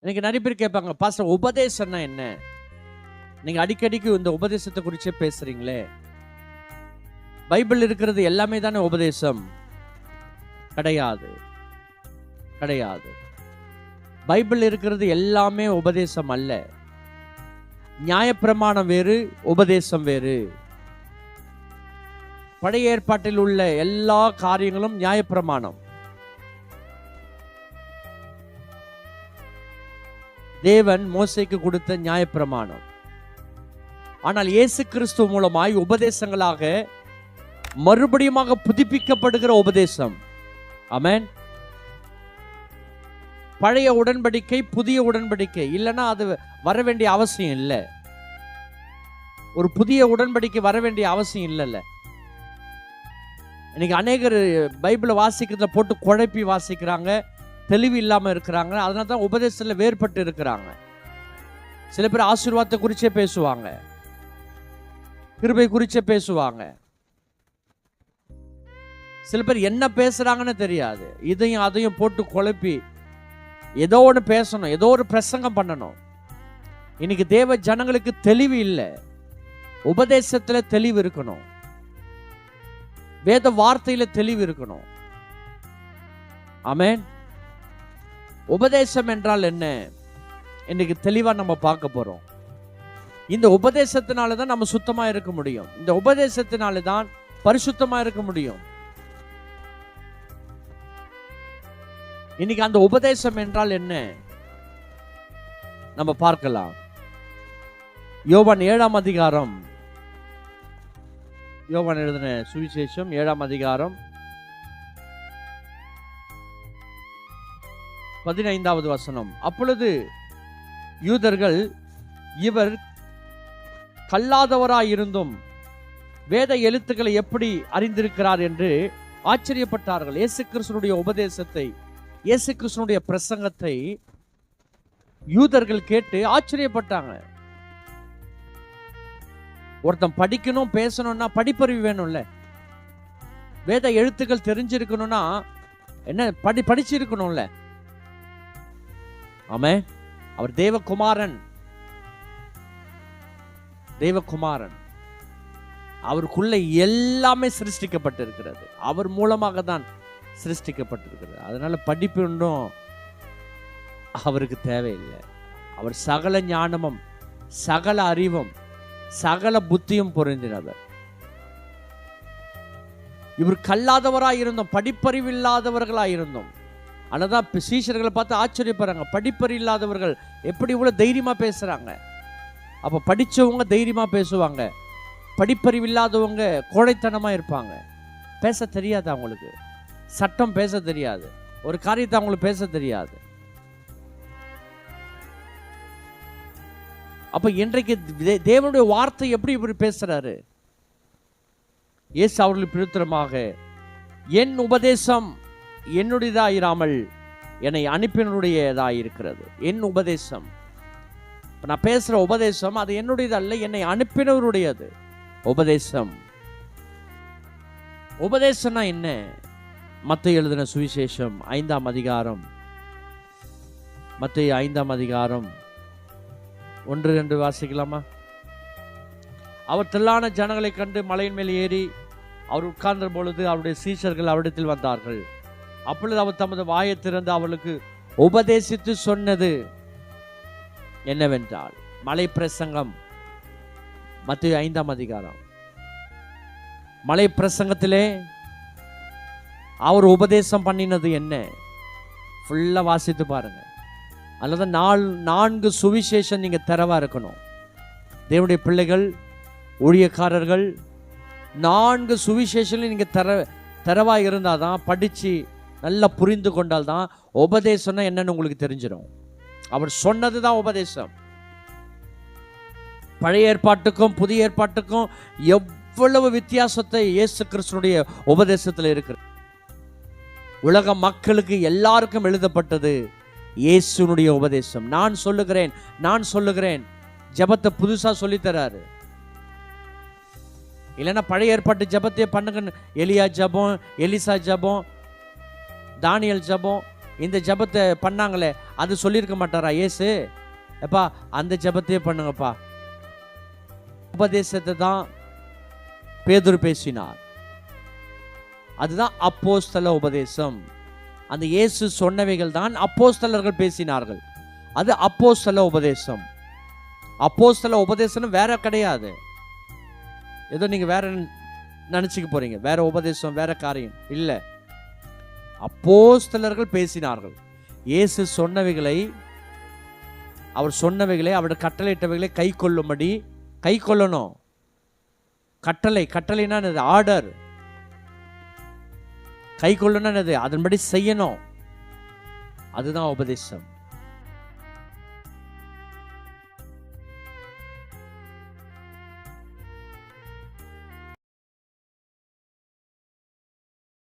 இன்னைக்கு நிறைய பேர் கேட்பாங்க, பாஸ்டர் உபதேசம்னா என்ன? நீங்க அடிக்கடிக்கு இந்த உபதேசத்தை குறிச்சே பேசுறீங்களே, பைபிள் இருக்கிறது எல்லாமே தானே உபதேசம்? கிடையாது, கிடையாது. பைபிள் இருக்கிறது எல்லாமே உபதேசம் அல்ல. நியாயப்பிரமாணம் வேறு, உபதேசம் வேறு. பழைய ஏற்பாட்டில் உள்ள எல்லா காரியங்களும் நியாயப்பிரமாணம். தேவன் மோசேக்கு கொடுத்த நியாயப்பிரமாணம். ஆனால் இயேசு கிறிஸ்து மூலமாய் உபதேசங்களாக மறுபடியும் புதுப்பிக்கப்படுகிற உபதேசம். ஆமென். பழைய உடன்படிக்கை புதிய உடன்படிக்கை இல்லைன்னா அது வர வேண்டிய அவசியம் இல்லை. ஒரு புதிய உடன்படிக்கை வர வேண்டிய அவசியம் இல்லைல்ல. இன்னைக்கு அநேகர் பைபிளை வாசிக்கிறத போட்டு குழப்பி வாசிக்கிறாங்க, தெளிவு இல்லாமல் இருக்கிறாங்க. அதனால தான் உபதேசத்தில் வேறுபட்டு இருக்கிறாங்க. சில பேர் ஆசீர்வாதத்தை குறிச்சே பேசுவாங்க, கிருபை குறிச்சே பேசுவாங்க. சில பேர் என்ன பேசுறாங்கன்னு தெரியாது. இதையும் அதையும் போட்டு குழப்பி ஏதோ ஒன்று பேசணும், ஏதோ ஒரு பிரசங்கம் பண்ணணும். இன்னைக்கு தேவ ஜனங்களுக்கு தெளிவு இல்லை. உபதேசத்துல தெளிவு இருக்கணும், வேத வார்த்தையில தெளிவு இருக்கணும். ஆமென். உபதேசம் என்றால் என்ன? இன்னைக்கு தெளிவா நம்ம பார்க்க போறோம். இந்த உபதேசத்தினால தான் நம்ம சுத்தமா இருக்க முடியும். இந்த உபதேசத்தினால தான் பரிசுத்தமா இருக்க முடியும். இன்னைக்கு அந்த உபதேசம் என்றால் என்ன நம்ம பார்க்கலாம். யோவான் 7ஆம் அதிகாரம், யோவான் எழுதின சுவிசேஷம் 7ஆம் அதிகாரம் 15வது வசனம். அப்பொழுது யூதர்கள் இவர் கல்லாதவராயிருந்தும் வேத எழுத்துக்களை எப்படி அறிந்திருக்கிறார் என்று ஆச்சரியப்பட்டார்கள். இயேசு கிறிஸ்துனுடைய உபதேசத்தை, இயேசு கிறிஸ்துனுடைய பிரசங்கத்தை யூதர்கள் கேட்டு ஆச்சரியப்பட்டாங்க. ஒருத்தன் படிக்கணும் பேசணும்னா படிப்பறிவு வேணும்ல. வேத எழுத்துக்கள் தெரிஞ்சிருக்கணும்னா என்ன படிச்சிருக்கணும்ல. ஆமென். அவர் தேவகுமாரன், தேவகுமாரன். அவருக்குள்ள எல்லாமே சிருஷ்டிக்கப்பட்டிருக்கிறது. அவர் மூலமாக தான் சிருஷ்டிக்கப்பட்டிருக்கிறது. அதனால படிப்பு ஒன்றும் அவருக்கு தேவையில்லை. அவர் சகல ஞானமும் சகல அறிவும் சகல புத்தியும் பொருந்தினவர். இவர் கல்லாதவராயிருந்தோம், படிப்பறிவு இல்லாதவர்களாயிருந்தோம். அதனால்தான் சீஷர்களை பார்த்து ஆச்சரியப்படுறாங்க. படிப்பறிவு இல்லாதவர்கள் எப்படி இவ்வளவு தைரியமா பேசுறாங்க? அப்ப படிச்சவங்க தைரியமா பேசுவாங்க, படிப்பறிவு இல்லாதவங்க கோழைத்தனமா இருப்பாங்க. பேச தெரியாது அவங்களுக்கு, சட்டம் பேச தெரியாது, ஒரு காரியத்தை அவங்களுக்கு பேச தெரியாது. அப்ப இன்றைக்கு தேவனுடைய வார்த்தை எப்படி இப்படி பேசுறாரு? இயேசு அவர்கள் பிரயுத்தரமாக, என் உபதேசம் என்னுடையதாயிராமல் என்னை அனுப்பினருடையதாயிருக்கிறது. என் உபதேசம், நான் பேசுற உபதேசம் அது என்னுடையது அல்ல, என்னை அனுப்பினவருடையது உபதேசம். உபதேசம்னா என்ன? மத்தேயு எழுதின சுவிசேஷம் 5ஆம் அதிகாரம், மத்தேயு 5ஆம் அதிகாரம் 1-2 வாசிக்கலாமா? அவர் திரளான ஜனங்களை கண்டு மலையின் மேல் ஏறி அவர் உட்கார்ந்த பொழுது அவருடைய சீஷர்கள் அவரிடத்தில் வந்தார்கள். அப்பொழுது அவர் தமது வாயை திறந்து அவர்களுக்கு உபதேசித்து சொன்னது என்னவென்றால், மலை பிரசங்கம், மத்தேயு 5ஆம் அதிகாரம். மலை பிரசங்கத்திலே அவர் உபதேசம் பண்ணினது என்ன? ஃபுல்லா வாசித்து பாருங்க. அல்லது 4 சுவிசேஷம் நீங்க தரவா இருக்கணும். தேவனுடைய பிள்ளைகள், ஊழியக்காரர்கள் 4 சுவிசேஷம் நீங்க தரவா இருந்தாதான், படிச்சு நல்லா புரிந்து கொண்டால் தான் உபதேசம்னா என்னன்னு உங்களுக்கு தெரிஞ்சிடும். அவர் சொன்னது தான் உபதேசம். பழைய ஏற்பாட்டுக்கும் புதிய ஏற்பாட்டுக்கும் எவ்வளவு வித்தியாசத்தை இயேசு கிறிஸ்துனுடைய உபதேசத்தில் இருக்கிறது. உலக மக்களுக்கு எல்லாருக்கும் எழுதப்பட்டது இயேசுனுடைய உபதேசம். நான் சொல்லுகிறேன் ஜெபத்தை புதுசா சொல்லி தராரு. இல்லைன்னா பழைய ஏற்பாட்டு ஜெபத்தையே பண்ணுங்க. எலியா ஜெபம், எலிசா ஜெபம், தானியல் ஜெபம், இந்த ஜெபத்தை பண்ணாங்களே அது சொல்லியிருக்க மாட்டாரா இயேசு? எப்பா அந்த ஜெபத்தையே பண்ணுங்கப்பா. உபதேசத்தை தான் பேதுரு பேசினார். அதுதான் அப்போஸ்தல உபதேசம். அந்த இயேசு சொன்னவைகள் தான் அப்போஸ்தலர்கள் பேசினார்கள். அது அப்போஸ்தல உபதேசம். அப்போஸ்தல உபதேசம் வேற கிடையாது. ஏதோ நீங்க வேற நினைச்சுக்க போறீங்க, வேற உபதேசம் வேற காரியம் இல்ல. அப்போஸ்தலர்கள் பேசினார்கள். இயேசு சொன்னவைகளை, அவர் சொன்னவைகளை, அவருடைய கட்டளையிட்டவைகளை கை கொள்ளும்படி கை கொள்ளணும். கட்டளைனா என்னது? ஆர்டர். கை கொள்ளணும் என்னது? அதன்படி செய்யணும். அதுதான் உபதேசம்.